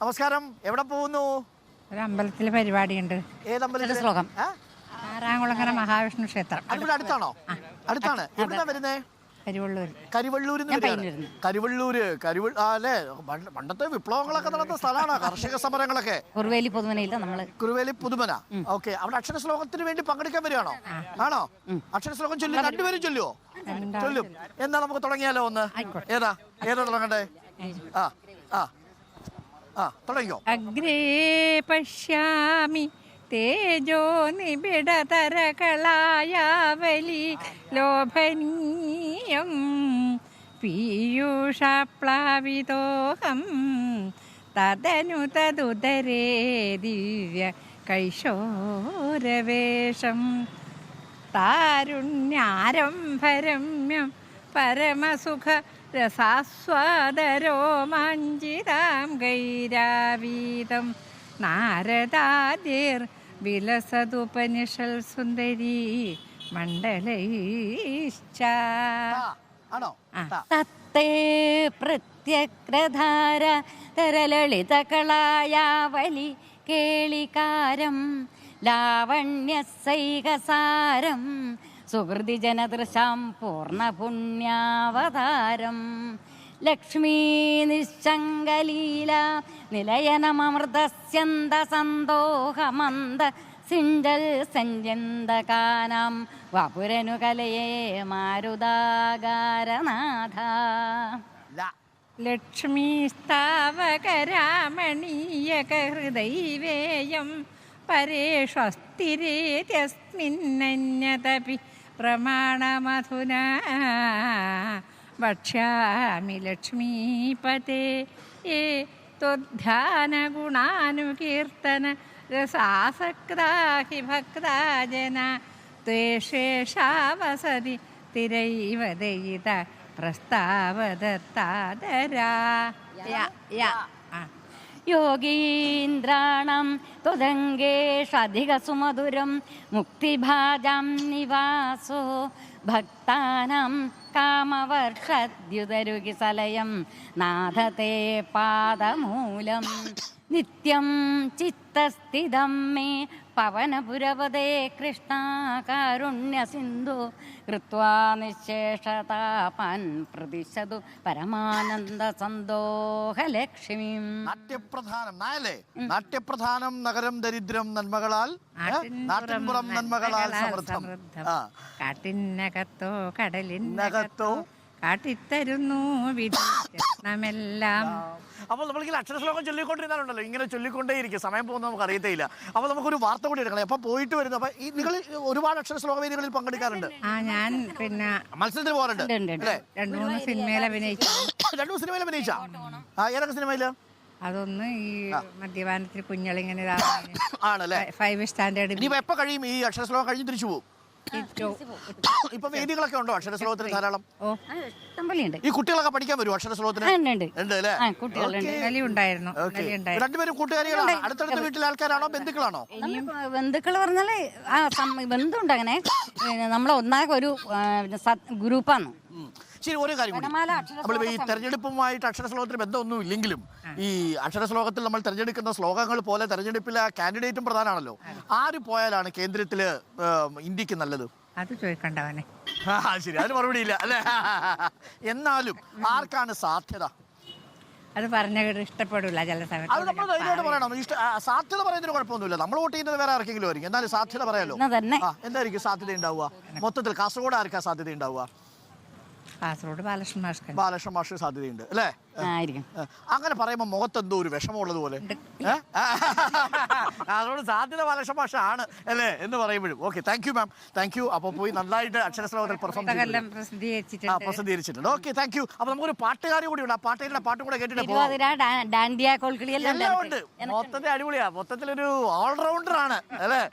നമസ്കാരം. എവിടെ പോകുന്നു? ഒരു അമ്പലത്തിലെ പരിപാടിയുണ്ട്. ഏതമ്പലത്തിലെ ശ്ലോകം? ആറാംകുളങ്ങര മഹാവിഷ്ണു ക്ഷേത്രം. അതിവിടെ അടുത്താണോ? അടുത്താണ്. എവിടുന്നാ വരുന്നേ? കരിവള്ളൂർ. കരിവള്ളൂര് അല്ലേ? പണ്ടത്തെ വിപ്ലവങ്ങളൊക്കെ നടന്ന സ്ഥലമാണ്. കർഷക സമരങ്ങളൊക്കെ. കുറുവേലി പുതുമനയില്ല നമ്മള്. കുറുവേലി പുതുമന. ഓക്കെ. അവിടെ അക്ഷര ശ്ലോകത്തിന് വേണ്ടി പങ്കെടുക്കാൻ വരികയാണോ? ആണോ? അക്ഷര ശ്ലോകം ചൊല്ലി രണ്ടുപേരും ചൊല്ലുവോ? ചൊല്ലും. എന്നാ നമുക്ക് തുടങ്ങിയാലോ? ഒന്ന് ഏതാ തുടങ്ങണ്ടേ? തുടങ്ങിയോ? അഗ്രേ പശ്യാമി തേജോ നിബിഡതരകളായാവലി ലോഭനീയം പീയൂഷപ്ലാവിതോഹം തദനു തദുദരേ ദിവ്യ കൈശോരവേഷം താരുണ്യാരംഭരമ്യം പരമസുഖ രസാസ്വാദരോമാഞ്ചിതാം ഗൈരാവീതം നാരദാദിർ വിലസതുപനിഷൽ സുന്ദരീ മണ്ഡലൈശ്ച. തത്തേ പ്രത്യഗ്രധാര തരലളിതകളായാവലി കേളികാരം ലാവണ്യസൈകസാരം സുഹൃതി ജനദൃശാം പൂർണ്ണപുണ്യാവതാരം ലക്ഷ്മീ നിശ്ചങ്കലീല നിലയനമൃതസ്യന്ത സന്തോഹമന്ദ സിഞ്ചൽ സഞ്ജന്തകാനാം വപുരനുകലയേ മാരുദാകാരനാഥ. ലക്ഷ്മീസ്താവകരാമണീയകഹൃദൈവേയം പരേഷ്വസ്തിരേത്യസ്മിന്നന്യതപി പ്രമാണമധുനാ വക്ഷ്യാമി ലക്ഷ്മീപതേ യേ ത്വദ്ധ്യാനഗുണാനുകീർത്തന രസാസക്താഹി ഭക്താജന ത്വേഷേഷാവസതി തിരൈവ ദയിത പ്രസ്താവദത്താദരാ. യോഗീന്ദ്രാണം ത്വദംഗേഷധികസുമധുരം മുക്തിഭാജാം നിവാസോ ഭക്താനാം കാമവർഷദ്യുതരുകിസലയം നാഥത്തെ പാദമൂലം നിത്യം ചിത്തസ്ഥിതം മേ പവനപുരപദേ കൃഷ്ണ കാരുണ്യസിന്ധു കൃത്വാ നിശേഷതാപാൻ പ്രതിശതു പരമാനന്ദ സന്തോഹലക്ഷ്മീം. നാട്യപ്രധാനം നഗരം ദരിദ്രം നന്മകളാൽ നാട്ടിൻപുറം നന്മകളാൽ സമൃദ്ധം. കാട്ടിനകത്തോ കടലിനകത്തോ കാട്ടിത്തരുന്നു വിധിമെല്ലാം. അപ്പോൾ നമ്മളിങ്ങനെ അക്ഷരശ്ലോകം ചൊല്ലിക്കൊണ്ടിരുന്നാലുണ്ടല്ലോ, ഇങ്ങനെ ചൊല്ലിക്കൊണ്ടേയിരിക്കും, സമയം പോകുന്നത് നമുക്ക് അറിയത്തില്ല. അപ്പോൾ നമുക്കൊരു വാർത്ത കൂടി എടുക്കണം. എപ്പോൾ പോയിട്ട് വരുന്നു? അപ്പോൾ നിങ്ങൾ ഒരുപാട് അക്ഷരശ്ലോക വേദികളിൽ പങ്കെടുക്കാറുണ്ട്? ഞാൻ പിന്നെ മത്സരത്തിന് പോകാറുണ്ട് അല്ലേ? 2-3 സിനിമയിൽ അഭിനയിച്ചു. 2 സിനിമയിൽ അഭിനയിച്ച? ഏതൊക്കെ സിനിമയില്? അതൊന്ന് ഈ മദ്യപാനത്തിൽ കുഞ്ഞളിങ്ങനെ ആണല്ലേ? 5 സ്റ്റാൻഡേർഡ്. ഇനിയിപ്പോ എപ്പോൾ കഴിയും ഈ അക്ഷരശ്ലോകം? കഴിഞ്ഞ് തിരിച്ചു പോകും? ഇപ്പൊ വേദികളൊക്കെ ഉണ്ടോ അക്ഷരശ്ലോകത്തിന്? ധാരാളം. ഈ കുട്ടികളൊക്കെ പഠിക്കാൻ വരും അക്ഷരശ്ലോകത്തിന്? ഉണ്ട് അല്ലേ? രണ്ടുപേരും കൂട്ടുകാരികളാണ്? അടുത്തടുത്ത വീട്ടിലെ ആൾക്കാരാണോ ബന്ധുക്കളാണോ? ബന്ധുക്കൾ പറഞ്ഞാല് ബന്ധുണ്ട്. അങ്ങനെ നമ്മളെ ഒന്നാകെ ഒരു ഗ്രൂപ്പാണ്. ശരി, ഒരു കാര്യം കൂടി. നമ്മൾ ഈ തെരഞ്ഞെടുപ്പുമായിട്ട് അക്ഷരശ്ലോകത്തിന് ബന്ധമൊന്നും ഇല്ലെങ്കിലും ഈ അക്ഷരശ്ലോകത്തിൽ നമ്മൾ തെരഞ്ഞെടുക്കുന്ന ശ്ലോകങ്ങൾ പോലെ തെരഞ്ഞെടുപ്പിലെ കാൻഡിഡേറ്റും പ്രധാനമാണല്ലോ. ആര് പോയാലാണ് കേന്ദ്രത്തില് ഇന്ത്യക്ക് നല്ലത്? അത് ചോദിക്കണ്ടവനെ. ശരി, അതിന് മറുപടി ഇല്ല അല്ലേ? എന്നാലും ആർക്കാണ് സാധ്യത? അത് പറഞ്ഞ ഇഷ്ടപ്പെടില്ല ചില സമയത്ത്. അത് നമ്മൾ ധൈര്യമായിട്ട് പറയണം. സാധ്യത പറയുന്നതിന് കുഴപ്പമൊന്നുമില്ല. നമ്മൾ വോട്ട് ചെയ്യുന്നത് വേറെ ആർക്കെങ്കിലും ആയിരിക്കും, എന്നാലും സാധ്യത പറയാലോ. എന്തായിരിക്കും സാധ്യത ഉണ്ടാവുക? മൊത്തത്തിൽ കാസർഗോഡ് ആർക്കാ സാധ്യത ഉണ്ടാവുക? കാസർഗോഡ് ബാലകൃഷ്ണ മാഷ് സാധ്യതയുണ്ട് അല്ലേ? അങ്ങനെ പറയുമ്പോൾ മുഖത്തെന്തോ ഒരു വിഷമമുള്ളത് പോലെ. അതുകൊണ്ട് സാധ്യത ബാലകൃഷ്ണ മാഷാണ് അല്ലേ എന്ന് പറയുമ്പോഴും. Okay, thank you ma'am, thank you. അപ്പോൾ പോയി നന്നായിട്ട് അക്ഷരശ്ലോകത്തിൽ പ്രസിദ്ധീകരിച്ചിട്ടുണ്ട്. Okay, thank you. അപ്പോൾ നമുക്കൊരു പാട്ടുകാരി കൂടി ഉണ്ട്. ആ പാട്ടും കൂടെ കേട്ടിട്ട് എല്ലാം ഉണ്ട്. മൊത്തത്തിൽ അടിപൊളിയാ. മൊത്തത്തിലൊരു ഓൾറൗണ്ടർ ആണ് അല്ലേ?